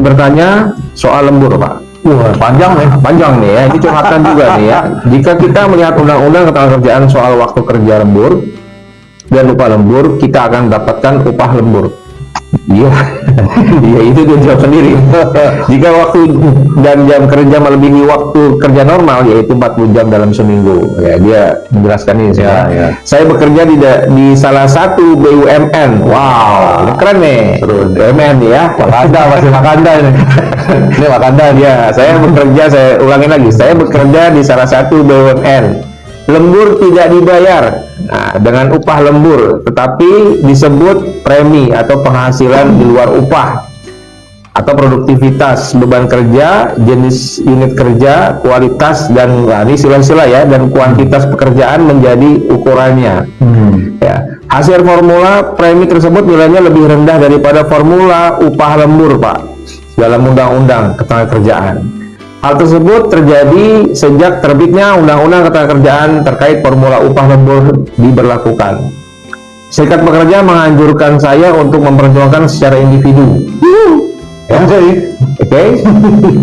bertanya soal lembur, Pak. Wah, Panjang nih ya. Ini curhatan juga nih ya. Jika kita melihat undang-undang ketenagakerjaan soal waktu kerja lembur dan upah lembur, kita akan mendapatkan upah lembur. Iya, iya itu dia jawab sendiri. Jika waktu dan jam kerja melebihi waktu kerja normal, yaitu 40 jam dalam seminggu, ya dia menjelaskan ini. Ya. Saya bekerja di salah satu BUMN. Wow, ini keren nih. BUMN ya. Wakanda, masih Wakanda ini. Ini Wakanda ya. Saya ulangin lagi. Saya bekerja di salah satu BUMN. Lembur tidak dibayar. Nah, dengan upah lembur, tetapi disebut premi atau penghasilan di luar upah atau produktivitas, beban kerja, jenis unit kerja, kualitas dan ini sila-sila ya, dan kuantitas pekerjaan menjadi ukurannya. Ya, hasil formula premi tersebut nilainya lebih rendah daripada formula upah lembur, Pak, dalam undang-undang ketenagakerjaan. Hal tersebut terjadi sejak terbitnya Undang-Undang Ketenagakerjaan terkait formula upah lembur diberlakukan. Serikat pekerja menganjurkan saya untuk memperjuangkan secara individu. Ya, oke,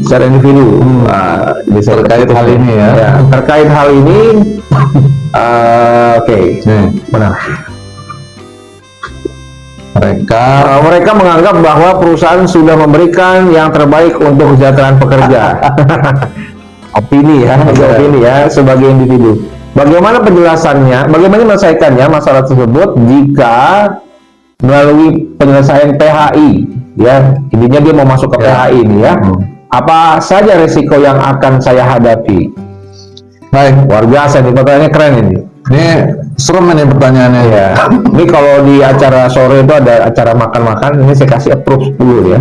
secara individu. Terkait hal ini ya. Terkait hal ini, oke, benar. Mereka menganggap bahwa perusahaan sudah memberikan yang terbaik untuk kesejahteraan pekerja. Opini ya sebagai individu. Bagaimana penjelasannya? Bagaimana menyelesaikannya masalah tersebut jika melalui penyelesaian PHI? Ya, intinya dia mau masuk ke PHI ini ya. Apa saja risiko yang akan saya hadapi? Baik, luar biasa nih, pertanyaannya keren ini. Ini serem ini pertanyaannya ya. Ini kalau di acara sore itu ada acara makan-makan, ini saya kasih approve 10 ya.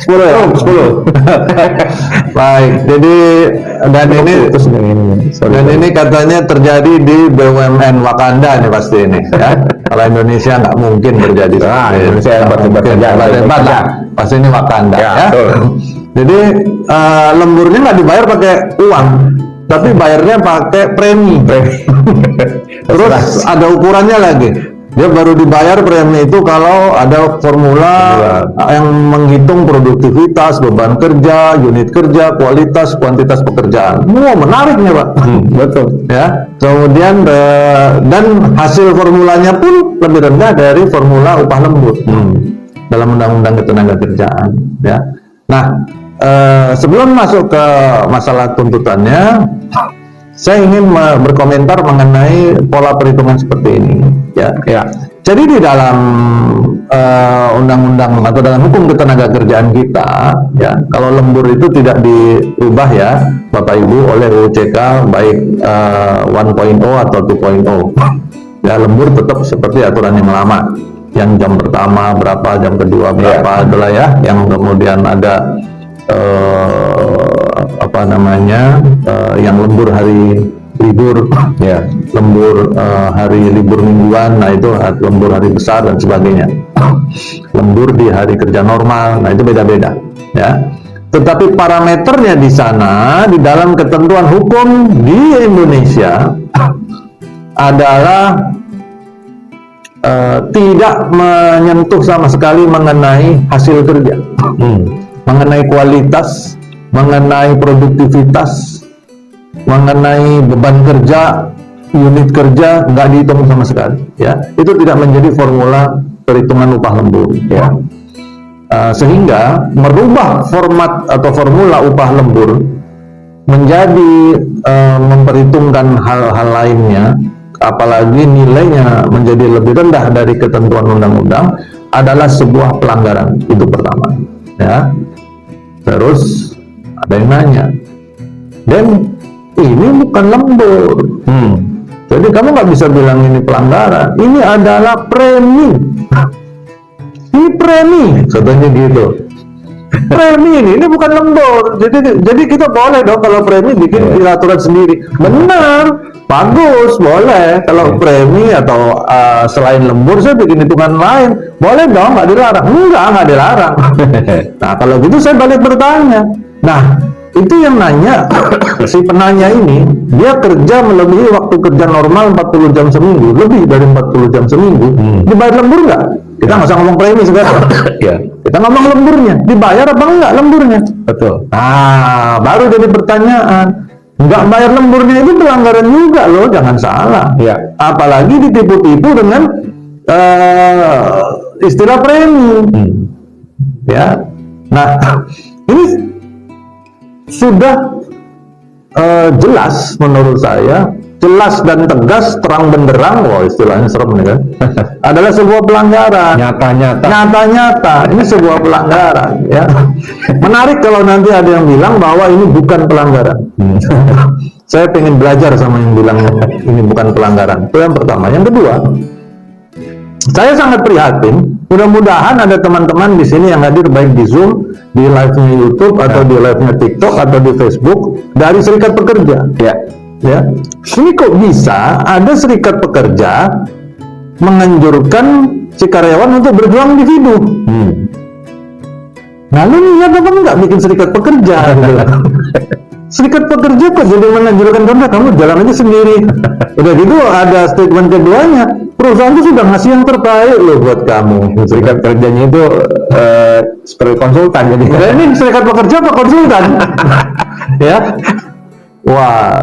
10. Baik, jadi dan ini katanya terjadi di BUMN Wakanda nih pasti ini ya. Kalau Indonesia nggak mungkin terjadi. Indonesia hebat lah. Pasti ini Wakanda ya. Jadi lemburnya nggak dibayar pakai uang, tapi bayarnya pakai premi. Terus ada ukurannya lagi. Dia baru dibayar premi itu kalau ada formula yang menghitung produktivitas, beban kerja, unit kerja, kualitas, kuantitas pekerjaan. Menarik nih, Pak. Betul. Ya. Kemudian dan hasil formulanya pun lebih rendah dari formula upah lembur dalam Undang-Undang Ketenagakerjaan. Ya. Nah, sebelum masuk ke masalah tuntutannya, saya ingin berkomentar mengenai pola perhitungan seperti ini. Ya. Jadi di dalam undang-undang atau dalam hukum ketenagakerjaan kita, ya, kalau lembur itu tidak diubah ya, Bapak Ibu, oleh UUCK baik 1.0 atau 2.0. Ya, lembur tetap seperti aturan yang lama. Yang jam pertama berapa, jam kedua berapa, adalah ya, yang kemudian ada yang lembur hari libur, ya, lembur hari libur mingguan, nah itu lembur hari besar dan sebagainya. Lembur di hari kerja normal, nah itu beda-beda, ya. Tetapi parameternya di sana, di dalam ketentuan hukum di Indonesia adalah tidak menyentuh sama sekali mengenai hasil kerja, mengenai kualitas, mengenai produktivitas, mengenai beban kerja, unit kerja, nggak dihitung sama sekali. Ya, itu tidak menjadi formula perhitungan upah lembur. Ya, sehingga merubah format atau formula upah lembur menjadi memperhitungkan hal-hal lainnya, apalagi nilainya menjadi lebih rendah dari ketentuan undang-undang, adalah sebuah pelanggaran. Itu pertama. Ya. Terus ada yang nanya, Dan ini bukan lembur. Jadi kamu nggak bisa bilang ini pelanggaran. Ini adalah premi. Ini premi, contohnya gitu. Premi ini bukan lembur. Jadi kita boleh dong kalau premi bikin aturan sendiri. Benar, bagus, boleh. Kalau premi atau selain lembur saya bikin hitungan lain, boleh dong, nggak dilarang. Nggak dilarang. Nah kalau gitu saya balik bertanya. Nah itu yang nanya, si penanya ini, dia kerja melebihi waktu kerja normal 40 jam seminggu, lebih dari 40 jam seminggu, dibayar lembur nggak? Kita nggak usah ngomong premi sekarang. Ya, Kita ngomong lemburnya, dibayar apa enggak lemburnya? betul. Nah, baru jadi pertanyaan. Nggak bayar lemburnya itu pelanggaran juga loh, jangan salah. Ya. Apalagi ditipu-tipu dengan istilah premi. Ya. Nah, ini sudah jelas menurut saya, jelas dan tegas, terang benderang, wah istilahnya serem nih kan, adalah sebuah pelanggaran. Nyata-nyata. Nyata-nyata, ini sebuah pelanggaran. Ya, menarik kalau nanti ada yang bilang bahwa ini bukan pelanggaran. Saya pengen belajar sama yang bilang ini bukan pelanggaran. Itu yang pertama. Yang kedua, saya sangat prihatin. Mudah-mudahan ada teman-teman di sini yang hadir baik di Zoom, di live-nya YouTube atau di live-nya TikTok atau di Facebook dari serikat pekerja. Ya. Ya, ini kok bisa ada serikat pekerja menganjurkan si karyawan untuk berjuang individu? Lalu niat apa enggak bikin serikat pekerja? Gitu. Serikat pekerja kok jadi menganjurkan kamu jalan aja sendiri. Udah gitu ada statement keduanya, perusahaan itu sudah ngasih yang terbaik loh buat kamu. Serikat kerjanya itu seperti konsultan jadi. Nah, ini serikat pekerja apa konsultan? Ya, wah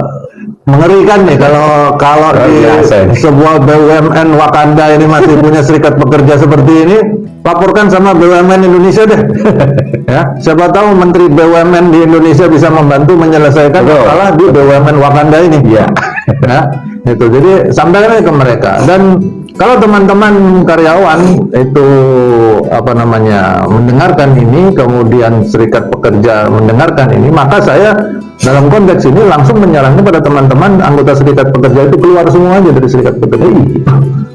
mengerikan nih kalau di sebuah BUMN Wakanda ini masih punya serikat pekerja seperti ini. Laporkan sama BUMN Indonesia deh. Ya, siapa tahu Menteri BUMN di Indonesia bisa membantu menyelesaikan masalah di BUMN Wakanda ini. Ya, itu. Jadi sampaikan ke mereka. Dan kalau teman-teman karyawan itu mendengarkan ini, kemudian serikat pekerja mendengarkan ini, maka saya dalam konteks ini langsung menyarankan pada teman-teman anggota serikat pekerja itu keluar semua aja dari serikat pekerja.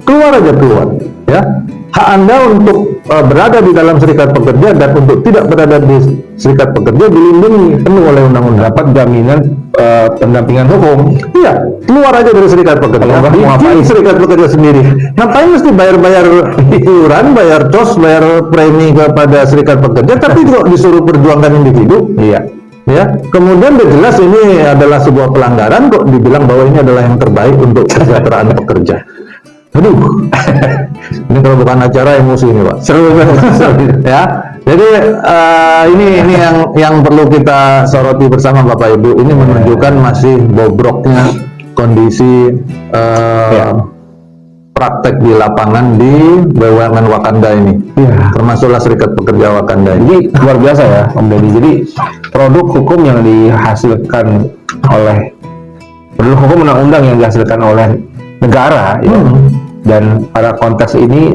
Keluar aja, ya. Hak Anda untuk berada di dalam serikat pekerja dan untuk tidak berada di serikat pekerja dilindungi penuh oleh undang-undang. Dapat jaminan pendampingan hukum. Iya, keluar aja dari serikat pekerja. Bikin serikat pekerja sendiri. Ngapain mesti bayar-bayar iuran, bayar COS, bayar premi kepada serikat pekerja, tapi kok disuruh perjuangkan individu? Iya. Ya, kemudian jelas ini adalah sebuah pelanggaran, kok dibilang bahwa ini adalah yang terbaik untuk kesejahteraan pekerja. Aduh, ini kalau bukan acara emosi ini Pak. Seru ya. Jadi ini yang perlu kita soroti bersama Bapak Ibu. Ini menunjukkan masih bobroknya kondisi praktek di lapangan di BUMN Wakanda ini. Termasuklah serikat pekerja Wakanda ini. Jadi luar biasa ya Om Deddy. Jadi produk hukum yang dihasilkan oleh undang-undang yang dihasilkan oleh negara ya. Dan pada konteks ini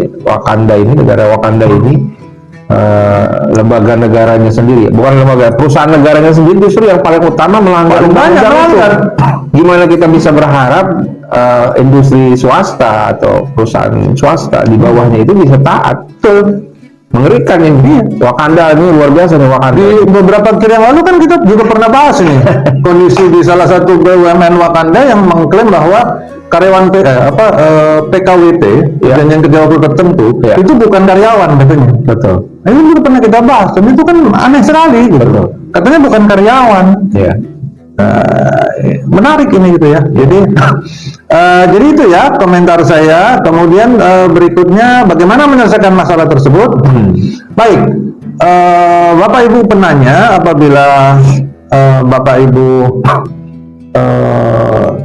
negara Wakanda ini lembaga negaranya sendiri, bukan lembaga, perusahaan negaranya sendiri justru yang paling utama melanggar undang-undang. Gimana kita bisa berharap industri swasta atau perusahaan swasta di bawahnya itu bisa taat? Mengerikan ini. Wakanda ini luar biasa nih Wakanda. Di beberapa waktu yang lalu kan kita juga pernah bahas ini kondisi di salah satu BUMN Wakanda yang mengklaim bahwa karyawan PKWT dan yang kerja waktu tertentu itu bukan karyawan katanya. Betul. Nah, ini juga pernah kita bahas, dan itu kan aneh sekali gitu. Betul. Katanya bukan karyawan. Iya. Menarik ini gitu ya. Jadi itu ya komentar saya. Kemudian berikutnya bagaimana menyelesaikan masalah tersebut? Baik, Bapak Ibu penanya, apabila Bapak Ibu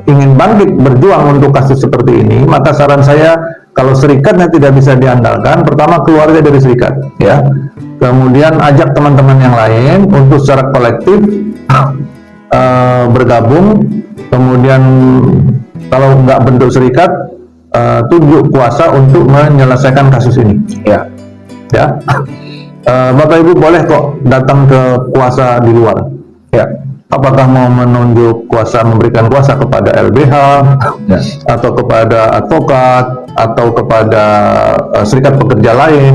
ingin bangkit berjuang untuk kasus seperti ini, maka saran saya kalau serikatnya tidak bisa diandalkan, pertama keluarga dari serikat, ya. Kemudian ajak teman-teman yang lain untuk secara kolektif bergabung. Kemudian kalau nggak bentuk serikat, tunjuk kuasa untuk menyelesaikan kasus ini. Ya. Bapak Ibu boleh kok datang ke kuasa di luar. Ya. Apakah mau menunjuk kuasa, memberikan kuasa kepada LBH, atau kepada advokat, atau kepada serikat pekerja lain,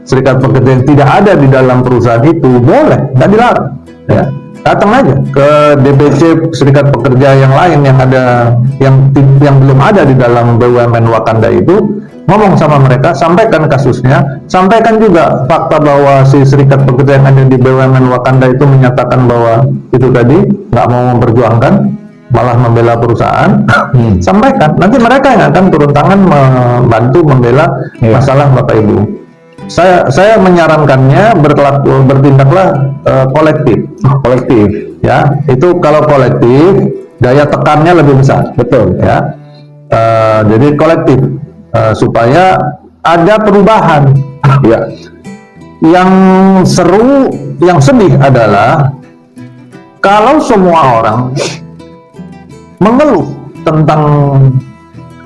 serikat pekerja yang tidak ada di dalam perusahaan itu, boleh, tidak dilarang. Ya. Datang aja ke DPC serikat pekerja yang lain yang ada, yang belum ada di dalam BUMN Wakanda itu, ngomong sama mereka, sampaikan kasusnya, sampaikan juga fakta bahwa si serikat pekerja yang ada di BUMN Wakanda itu menyatakan bahwa itu tadi nggak mau memperjuangkan, malah membela perusahaan. Sampaikan, nanti mereka yang akan turun tangan membantu membela masalah Bapak Ibu. saya menyarankannya bertindaklah kolektif ya. Itu kalau kolektif daya tekannya lebih besar, betul ya. Jadi kolektif supaya ada perubahan ya. Yang seru, yang sedih adalah kalau semua orang mengeluh tentang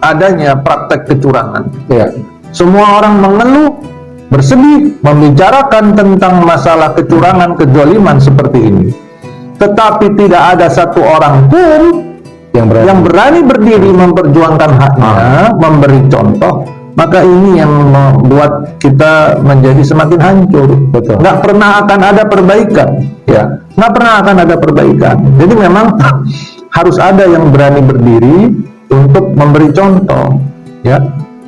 adanya praktek kecurangan ya. Semua orang mengeluh, bersedih, membicarakan tentang masalah kecurangan, kezaliman seperti ini. Tetapi tidak ada satu orang pun yang berani berdiri memperjuangkan haknya, memberi contoh. Maka ini yang membuat kita menjadi semakin hancur. Betul. Nggak pernah akan ada perbaikan. Ya, nggak pernah akan ada perbaikan. Jadi memang harus ada yang berani berdiri untuk memberi contoh. Ya,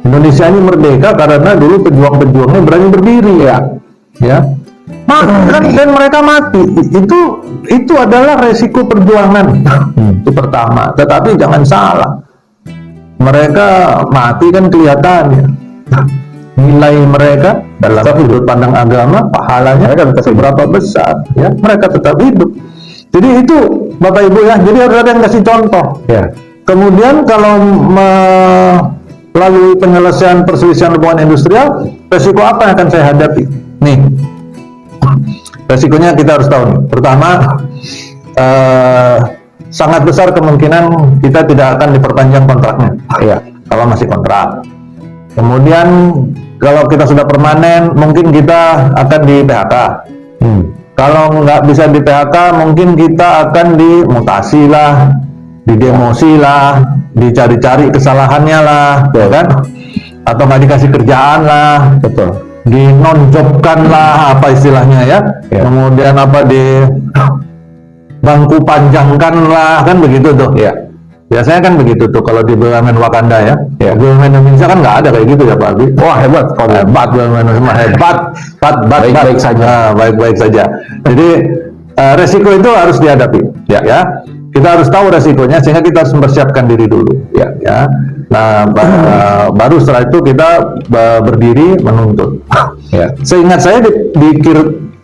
Indonesia ini merdeka karena dulu pejuang-pejuangnya berani berdiri ya. Ya, dan mereka mati. Itu adalah resiko perjuangan. Itu pertama. Tetapi jangan salah. Mereka mati kan kelihatan ya. Nilai mereka dalam sudut pandang agama, pahalanya seberapa besar ya. Mereka tetap hidup. Jadi itu Bapak Ibu ya. Jadi harus ada yang kasih contoh ya. Kemudian kalau melalui penyelesaian perselisihan hubungan industrial, resiko apa yang akan saya hadapi? Nih, resikonya kita harus tahu nih. Pertama, sangat besar kemungkinan kita tidak akan diperpanjang kontraknya ya, kalau masih kontrak. Kemudian kalau kita sudah permanen, mungkin kita akan di PHK. Kalau nggak bisa di PHK, mungkin kita akan dimutasi lah, didemosi lah, dicari-cari kesalahannya lah, ya kan? Atau nggak dikasih kerjaan lah, betul. Dinonjobkan lah, apa istilahnya ya? Kemudian apa bangku panjangkan lah, kan begitu tuh ya. Biasanya kan begitu tuh kalau di BUMN Wakanda ya. BUMN Indonesia kan nggak ada kayak gitu ya Pak Abi. Wah hebat, hebat BUMN Indonesia, hebat, baik-baik saja, baik-baik saja. Jadi resiko itu harus dihadapi ya. Kita harus tahu resikonya sehingga kita harus mempersiapkan diri dulu ya. Nah baru setelah itu kita berdiri menuntut. Seingat saya di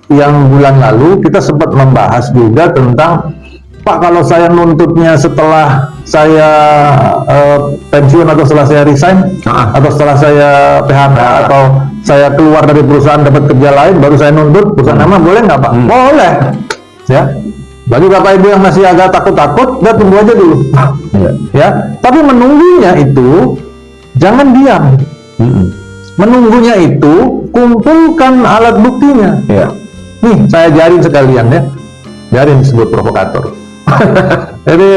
yang bulan lalu kita sempat membahas juga tentang, Pak, kalau saya nuntutnya setelah saya pensiun atau setelah saya resign atau setelah saya PHK atau saya keluar dari perusahaan dapat kerja lain baru saya nuntut perusahaan lama, boleh nggak Pak? Boleh ya. Bagi Bapak Ibu yang masih agak takut-takut, udah tunggu aja dulu ya. Tapi menunggunya itu jangan diam. Menunggunya itu kumpulkan alat buktinya ya. Nih, saya ajarin sekalian ya. Ajarin disebut provokator. Jadi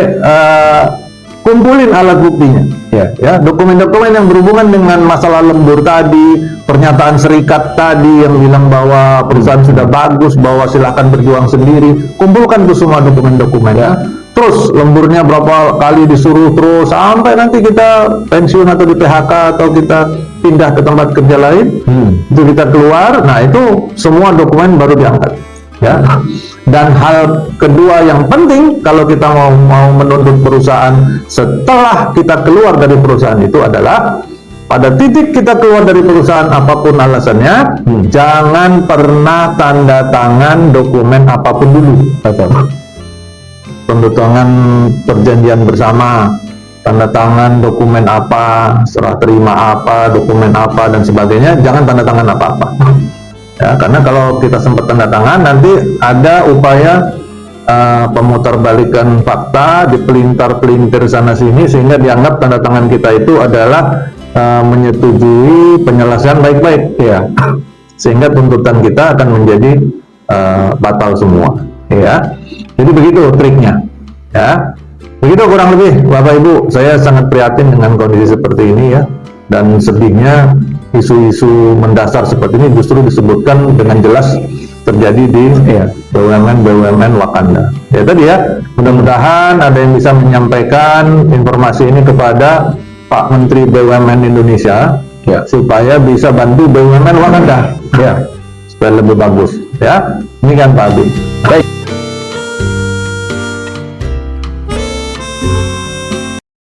kumpulin alat buktinya ya. Dokumen-dokumen yang berhubungan dengan masalah lembur tadi, pernyataan serikat tadi yang bilang bahwa perusahaan sudah bagus, bahwa silahkan berjuang sendiri. Kumpulkan tuh semua dokumen-dokumen ya. Terus lemburnya berapa kali disuruh terus sampai nanti kita pensiun atau di PHK atau kita pindah ke tempat kerja lain, itu kita keluar. Nah itu semua dokumen baru diangkat ya. Dan hal kedua yang penting kalau kita mau menuntut perusahaan setelah kita keluar dari perusahaan itu adalah pada titik kita keluar dari perusahaan apapun alasannya, jangan pernah tanda tangan dokumen apapun dulu. Tanda tangan perjanjian bersama, tanda tangan dokumen apa, serah terima apa, dokumen apa dan sebagainya, jangan tanda tangan apa-apa ya, karena kalau kita sempat tanda tangan nanti ada upaya pemutarbalikan fakta, dipelintar-pelintir sana sini sehingga dianggap tanda tangan kita itu adalah menyetujui penyelesaian baik-baik ya, sehingga tuntutan kita akan menjadi batal semua ya. Jadi begitu triknya ya. Begitu kurang lebih Bapak Ibu, saya sangat prihatin dengan kondisi seperti ini ya. Dan sedihnya isu-isu mendasar seperti ini justru disebutkan dengan jelas terjadi di BUMN Wakanda. Ya tadi ya, mudah-mudahan ada yang bisa menyampaikan informasi ini kepada Pak Menteri BUMN Indonesia ya, supaya bisa bantu BUMN Wakanda ya, supaya lebih bagus ya. Demikian Pak Abi. Baik.